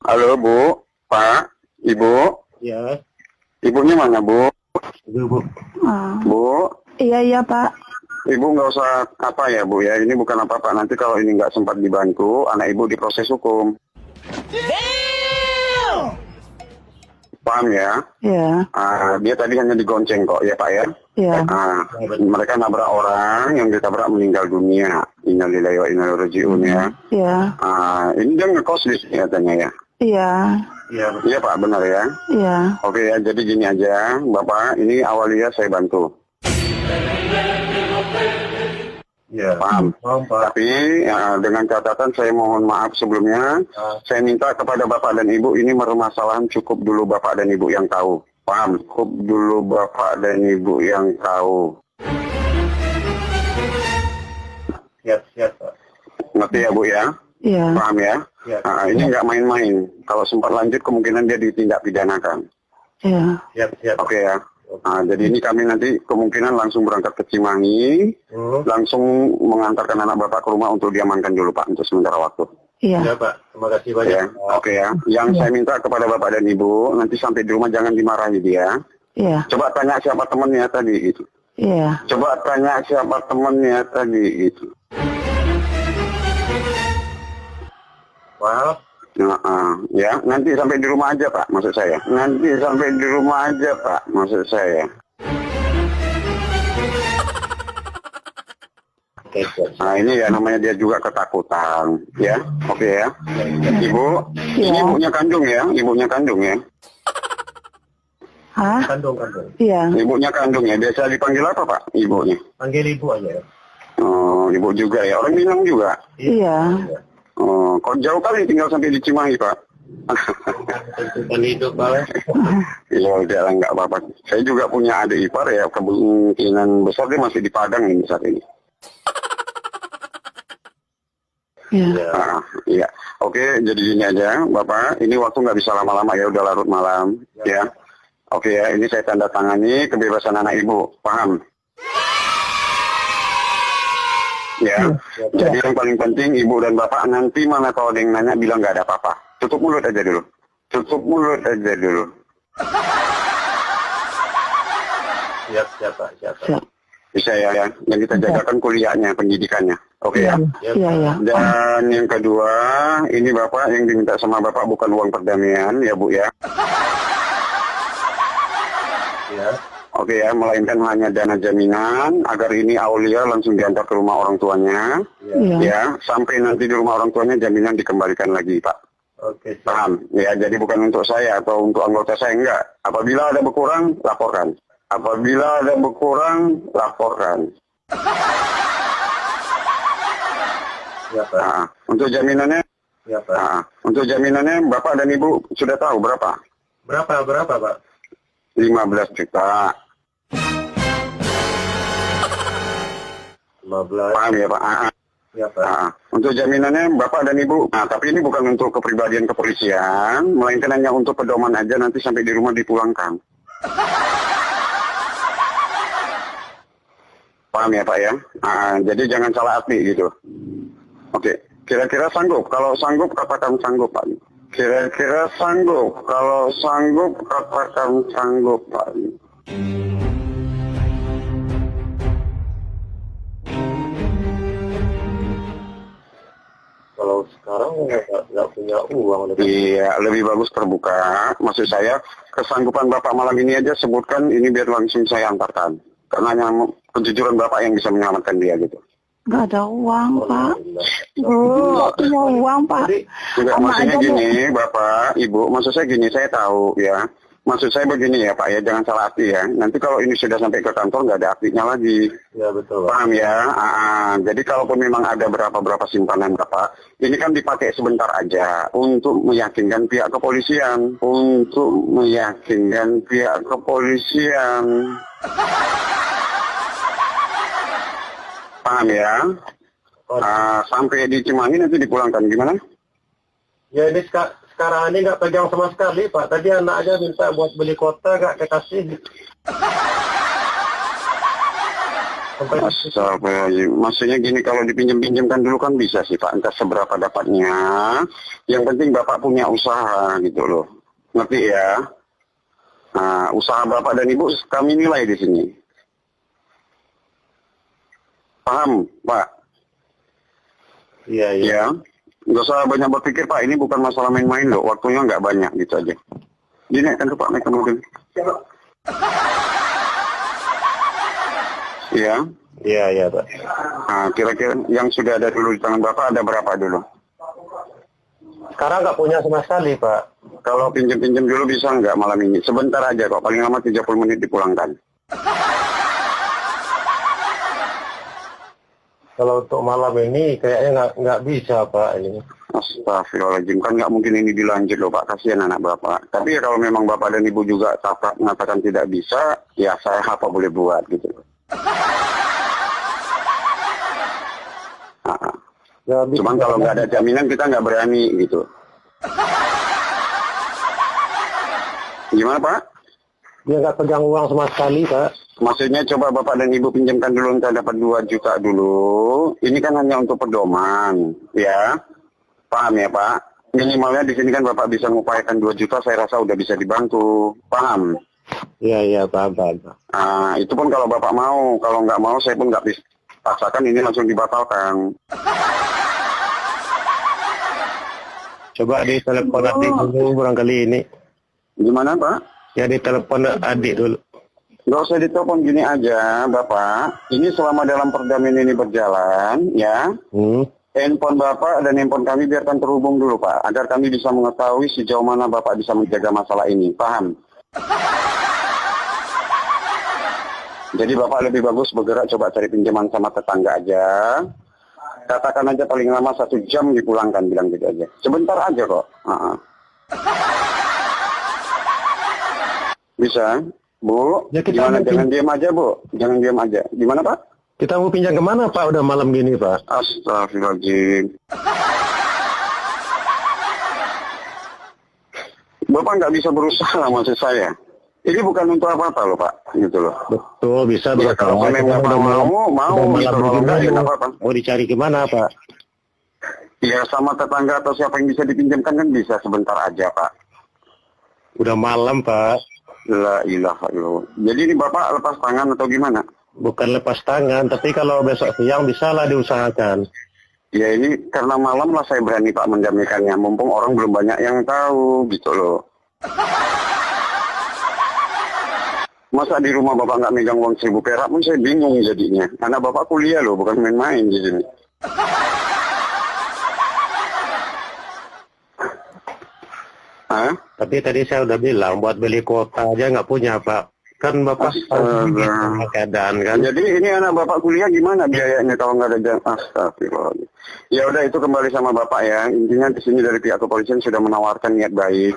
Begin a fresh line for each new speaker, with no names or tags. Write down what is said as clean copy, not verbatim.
Halo Bu, Pak, Ibu.
Ya,
Ibunya mana Bu?
Bu.
Bu,
Iya Pak.
Ibu nggak usah apa ya Bu ya. Ini bukan apa-apa. Nanti kalau ini nggak sempat dibantu, anak Ibu diproses hukum. Paham ya?
Iya.
Dia tadi hanya digonceng kok ya Pak ya.
Iya.
Mereka nabrak orang, yang ditabrak meninggal dunia. Innalillahi wa inna ilaihi raji'un ya.
Iya.
Ini dia ngekos di sini katanya ya.
Iya.
Iya Pak, benar ya.
Iya.
Oke ya, jadi gini aja, Bapak, ini Awalia saya bantu.
Ya,
Paham.
Pak.
Tapi dengan catatan saya mohon maaf sebelumnya, saya minta kepada Bapak dan Ibu ini permasalahan cukup dulu Bapak dan Ibu yang tahu. Paham? Cukup dulu Bapak dan Ibu yang tahu.
Siap, Pak.
Ngerti ya Bu ya?
Iya.
Paham ya?
Ya.
Ini nggak main-main. Kalau sempat lanjut kemungkinan dia ditindak pidanakan.
Iya.
Siap.
Oke ya. Jadi ini kami nanti kemungkinan langsung berangkat ke Cimahi, langsung mengantarkan anak Bapak ke rumah untuk diamankan dulu Pak untuk sementara waktu.
Iya.
Ya, Pak. Terima kasih banyak.
Ya, oke ya. Yang saya minta kepada Bapak dan Ibu, nanti sampai di rumah jangan dimarahi dia.
Iya.
Coba tanya siapa temannya tadi itu.
Iya.
Coba tanya siapa temannya tadi itu.
Maaf.
Ya, nanti sampai di rumah aja Pak, maksud saya. Nanti sampai di rumah aja Pak, maksud saya. Ini ya namanya dia juga ketakutan, ya. Oke ya. Ibu, ini ibunya kandung ya, ibunya kandung ya.
Hah?
Kandung.
Iya.
Ibunya kandung ya. Biasa dipanggil apa Pak, ibunya?
Panggil ibu aja ya.
Oh, ibu juga ya. Orang Minang juga.
Iya.
Oh, kok jauh kali tinggal sampai di Cimahi Pak?
Tentukan hidup, Pak.
Ya udah nggak apa-apa. Saya juga punya adik ipar ya, kemungkinan besar dia masih di Padang ini saat ini.
Iya.
Iya. Oke, jadi gini aja, Bapak. Ini waktu nggak bisa lama-lama ya, udah larut malam, ya. Oke ya, ini saya tanda tangani kebebasan anak Ibu, paham? Ya. Jadi yang paling penting Ibu dan Bapak nanti mana kalau ada yang nanya bilang nggak ada apa-apa. Tutup mulut aja dulu. Tutup mulut aja dulu.
Siap, Pak.
Siap.
Bisa ya. Yang kita jagakan kuliahnya, pendidikannya. Oke ya.
Iya.
Dan yang kedua, ini Bapak yang diminta sama Bapak bukan uang perdamaian ya Bu ya.
Ya.
Oke ya, melainkan hanya dana jaminan agar ini Aulia langsung diantar ke rumah orang tuanya.
Iya.
Ya, sampai nanti di rumah orang tuanya jaminan dikembalikan lagi Pak.
Oke, siap.
Paham? Ya, jadi bukan untuk saya atau untuk anggota saya, enggak. Apabila ada berkurang, laporkan. Apabila ada berkurang, laporkan.
Ya, Pak.
Untuk jaminannya,
Ya, Pak.
untuk jaminannya Bapak dan Ibu sudah tahu berapa?
Berapa, Pak?
15 juta.
15.
Paham ya Pak?
Ya, Pak.
Untuk jaminannya Bapak dan Ibu, tapi ini bukan untuk kepribadian kepolisian, melainkan hanya untuk pedoman aja, nanti sampai di rumah dipulangkan. Paham ya Pak ya? Jadi jangan salah arti gitu. Oke, kira-kira sanggup? Kalau sanggup katakan sanggup Pak. Kira-kira sanggup? Kalau sanggup katakan sanggup Pak.
Kalau sekarang nggak punya uang.
Iya, lebih bagus terbuka. Maksud saya, kesanggupan Bapak malam ini aja sebutkan, ini biar langsung saya antarkan. Karena hanya kejujuran Bapak yang bisa menyelamatkan dia gitu.
Nggak ada uang, Pak. Nggak punya uang, Pak.
Enggak, maksudnya gini, Bapak, Ibu, maksud saya gini, saya tahu ya. Maksud saya begini ya Pak ya, jangan salah arti ya. Nanti kalau ini sudah sampai ke kantor nggak ada artinya lagi.
Ya, betul.
Paham ya? Jadi kalaupun memang ada berapa simpanan Bapak, ini kan dipakai sebentar aja untuk meyakinkan pihak kepolisian. Untuk meyakinkan pihak kepolisian. Paham ya? Sampai di Cimahi nanti dipulangkan, gimana?
Ya, ini sekarang ini nggak pegang sama sekali, Pak. Tadi anak aja minta buat beli kota, nggak dikasih.
Astagfirullahaladzim. Maksudnya gini, kalau dipinjam-pinjamkan dulu kan bisa sih Pak, entah seberapa dapatnya. Yang penting Bapak punya usaha gitu loh. Ngerti ya? Nah, usaha Bapak dan Ibu kami nilai di sini. Paham, Pak?
Iya.
Ya. Nggak usah banyak berpikir Pak, ini bukan masalah main-main loh. Waktunya nggak banyak gitu aja. Gini kan tuh Pak, naik ke mobil. Ya.
Iya Pak.
Nah, kira-kira yang sudah ada dulu di tangan Bapak ada berapa dulu?
Sekarang nggak punya sama sekali Pak.
Kalau pinjam-pinjam dulu bisa nggak malam ini? Sebentar aja kok, paling lama 30 menit dipulangkan.
Kalau untuk malam ini kayaknya nggak bisa Pak ini.
Astagfirullahaladzim, kan nggak mungkin ini dilanjut loh Pak, kasihan anak Bapak. Tapi ya kalau memang Bapak dan Ibu juga tapak mengatakan tidak bisa, ya saya apa boleh buat gitu. Cuman kalau nggak ada jaminan kita nggak berani gitu. Gimana Pak?
Dia nggak pegang uang sama sekali Pak.
Maksudnya coba Bapak dan Ibu pinjamkan dulu untuk dapat 2 juta dulu. Ini kan hanya untuk pedoman, ya. Paham ya Pak? Minimalnya di sini kan Bapak bisa mengupayakan 2 juta, saya rasa udah bisa dibantu. Paham?
Iya paham.
Nah, itu pun kalau Bapak mau. Kalau nggak mau, saya pun nggak bisa paksakan, ini langsung dibatalkan.
Coba di telepon adik dulu barangkali ini.
Gimana Pak?
Ya di telepon adik dulu.
Nggak usah ditelepon, gini aja Bapak. Ini selama dalam perdamaian ini berjalan, ya. Handphone Bapak dan handphone kami biarkan terhubung dulu Pak, agar kami bisa mengetahui sejauh mana Bapak bisa menjaga masalah ini. Paham? Jadi Bapak lebih bagus bergerak coba cari pinjaman sama tetangga aja. Katakan aja paling lama 1 jam dipulangkan, bilang gitu aja. Sebentar aja kok. Bisa? Bu,
Ya,
gimana? Jangan diam aja Bu, jangan diam aja. Gimana Pak?
Kita mau pinjam kemana Pak? Udah malam gini Pak.
Astagfirullahaladzim. Bapak nggak bisa berusaha maksud saya. Ini bukan untuk apa-apa loh Pak, gitu loh.
Betul, bisa.
Ya, kalau memang Bapak mau gitu loh, nggak ya nggak apa-apa.
Mau dicari kemana Pak?
Ya sama tetangga atau siapa yang bisa dipinjamkan kan bisa, sebentar aja Pak.
Udah malam Pak.
La ilaha illallah. Jadi ini Bapak lepas tangan atau gimana?
Bukan lepas tangan, tapi kalau besok siang bisa lah diusahakan.
Ya ini karena malam lah saya berani Pak mendamaikannya, mumpung orang belum banyak yang tahu gitu loh. Masa di rumah Bapak nggak megang uang 1.000 perak pun saya bingung jadinya. Anak Bapak kuliah loh, bukan main-main di sini. Hah?
Tapi tadi saya udah bilang buat beli kuota aja nggak punya Pak. Kan Bapak keadaan kan.
Jadi ini anak Bapak kuliah gimana biayanya kalau nggak ada jam? Astagfirullah. Ya udah itu kembali sama Bapak ya. Intinya di sini dari pihak kepolisian sudah menawarkan niat baik.